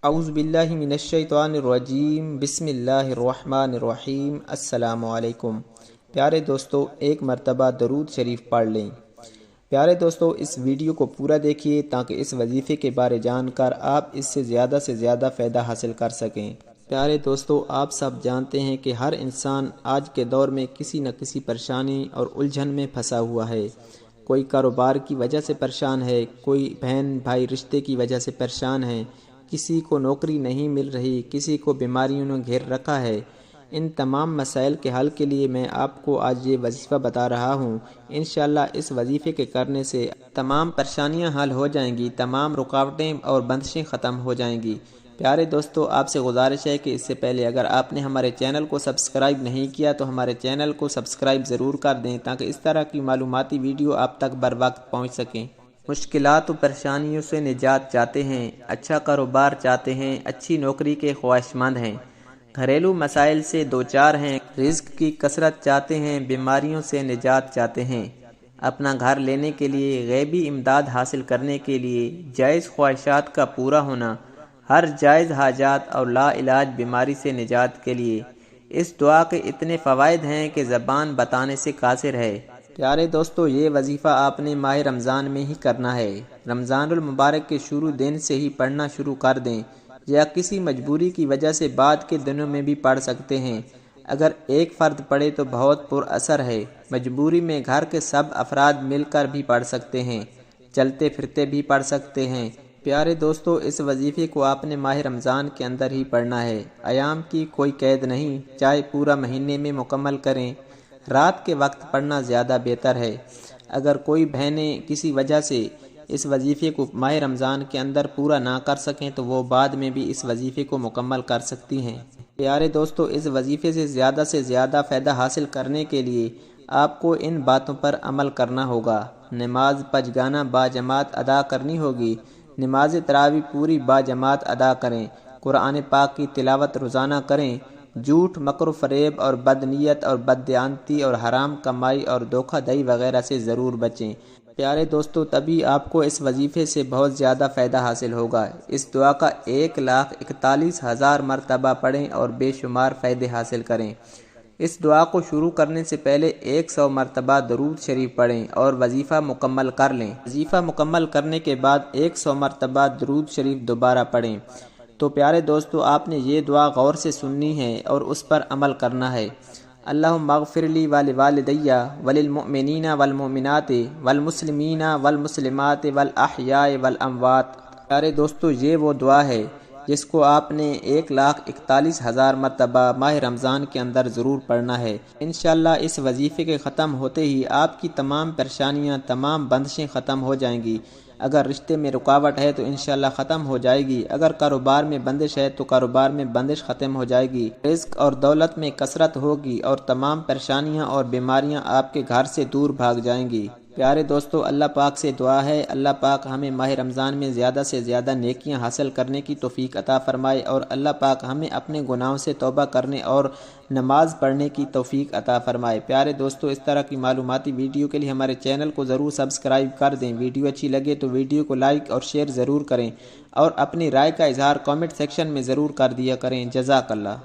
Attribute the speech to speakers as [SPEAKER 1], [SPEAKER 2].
[SPEAKER 1] اعوذ باللہ من الشیطان الرجیم، بسم اللہ الرحمن الرحیم۔ السلام علیکم پیارے دوستو، ایک مرتبہ درود شریف پڑھ لیں۔ پیارے دوستو، اس ویڈیو کو پورا دیکھیے تاکہ اس وظیفے کے بارے جان کر آپ اس سے زیادہ فائدہ حاصل کر سکیں۔ پیارے دوستو، آپ سب جانتے ہیں کہ ہر انسان آج کے دور میں کسی نہ کسی پریشانی اور الجھن میں پھنسا ہوا ہے۔ کوئی کاروبار کی وجہ سے پریشان ہے، کوئی بہن بھائی رشتے کی وجہ سے پریشان ہے، کسی کو نوکری نہیں مل رہی، کسی کو بیماریوں نے گھیر رکھا ہے۔ ان تمام مسائل کے حل کے لیے میں آپ کو آج یہ وظیفہ بتا رہا ہوں۔ انشاءاللہ اس وظیفے کے کرنے سے تمام پریشانیاں حل ہو جائیں گی، تمام رکاوٹیں اور بندشیں ختم ہو جائیں گی۔ پیارے دوستو، آپ سے گزارش ہے کہ اس سے پہلے اگر آپ نے ہمارے چینل کو سبسکرائب نہیں کیا تو ہمارے چینل کو سبسکرائب ضرور کر دیں تاکہ اس طرح کی معلوماتی ویڈیو آپ تک بر وقت پہنچ سکیں۔ مشکلات و پریشانیوں سے نجات چاہتے ہیں، اچھا کاروبار چاہتے ہیں، اچھی نوکری کے خواہشمند ہیں، گھریلو مسائل سے دوچار ہیں، رزق کی کثرت چاہتے ہیں، بیماریوں سے نجات چاہتے ہیں، اپنا گھر لینے کے لیے، غیبی امداد حاصل کرنے کے لیے، جائز خواہشات کا پورا ہونا، ہر جائز حاجات اور لا علاج بیماری سے نجات کے لیے۔ اس دعا کے اتنے فوائد ہیں کہ زبان بتانے سے قاصر ہے۔ پیارے دوستو، یہ وظیفہ آپ نے ماہ رمضان میں ہی کرنا ہے۔ رمضان المبارک کے شروع دن سے ہی پڑھنا شروع کر دیں، یا کسی مجبوری کی وجہ سے بعد کے دنوں میں بھی پڑھ سکتے ہیں۔ اگر ایک فرد پڑھے تو بہت پر اثر ہے۔ مجبوری میں گھر کے سب افراد مل کر بھی پڑھ سکتے ہیں، چلتے پھرتے بھی پڑھ سکتے ہیں۔ پیارے دوستو، اس وظیفے کو آپ نے ماہ رمضان کے اندر ہی پڑھنا ہے۔ ایام کی کوئی قید نہیں، چاہے پورا مہینے میں مکمل کریں۔ رات کے وقت پڑھنا زیادہ بہتر ہے۔ اگر کوئی بہنیں کسی وجہ سے اس وظیفے کو ماہ رمضان کے اندر پورا نہ کر سکیں تو وہ بعد میں بھی اس وظیفے کو مکمل کر سکتی ہیں۔ پیارے دوستو، اس وظیفے سے زیادہ فائدہ حاصل کرنے کے لیے آپ کو ان باتوں پر عمل کرنا ہوگا۔ نماز پنجگانہ باجماعت ادا کرنی ہوگی۔ نماز تراویح پوری باجماعت ادا کریں۔ قرآن پاک کی تلاوت روزانہ کریں۔ جھوٹ، مکر و فریب اور بدنیت اور بددیانتی اور حرام کمائی اور دھوکہ دہی وغیرہ سے ضرور بچیں۔ پیارے دوستو، تبھی آپ کو اس وظیفے سے بہت زیادہ فائدہ حاصل ہوگا۔ اس دعا کا 1,41,000 مرتبہ پڑھیں اور بے شمار فائدے حاصل کریں۔ اس دعا کو شروع کرنے سے پہلے 100 مرتبہ درود شریف پڑھیں اور وظیفہ مکمل کر لیں۔ وظیفہ مکمل کرنے کے بعد 100 مرتبہ درود شریف دوبارہ پڑھیں۔ تو پیارے دوستو، آپ نے یہ دعا غور سے سننی ہے اور اس پر عمل کرنا ہے۔ اللہم اغفر لی ولوالدی وللمؤمنین والمؤمنات والمسلمین والمسلمات والاحیاء والاموات۔ پیارے دوستو، یہ وہ دعا ہے جس کو آپ نے 1,41,000 مرتبہ ماہ رمضان کے اندر ضرور پڑھنا ہے۔ انشاءاللہ اس وظیفے کے ختم ہوتے ہی آپ کی تمام پریشانیاں، تمام بندشیں ختم ہو جائیں گی۔ اگر رشتے میں رکاوٹ ہے تو انشاءاللہ ختم ہو جائے گی۔ اگر کاروبار میں بندش ہے تو کاروبار میں بندش ختم ہو جائے گی۔ رزق اور دولت میں کثرت ہوگی اور تمام پریشانیاں اور بیماریاں آپ کے گھر سے دور بھاگ جائیں گی۔ پیارے دوستو، اللہ پاک سے دعا ہے اللہ پاک ہمیں ماہ رمضان میں زیادہ سے زیادہ نیکیاں حاصل کرنے کی توفیق عطا فرمائے، اور اللہ پاک ہمیں اپنے گناہوں سے توبہ کرنے اور نماز پڑھنے کی توفیق عطا فرمائے۔ پیارے دوستو، اس طرح کی معلوماتی ویڈیو کے لیے ہمارے چینل کو ضرور سبسکرائب کر دیں۔ ویڈیو اچھی لگے تو ویڈیو کو لائک اور شیئر ضرور کریں، اور اپنی رائے کا اظہار کامنٹ سیکشن میں ضرور کر دیا کریں۔ جزاک اللہ۔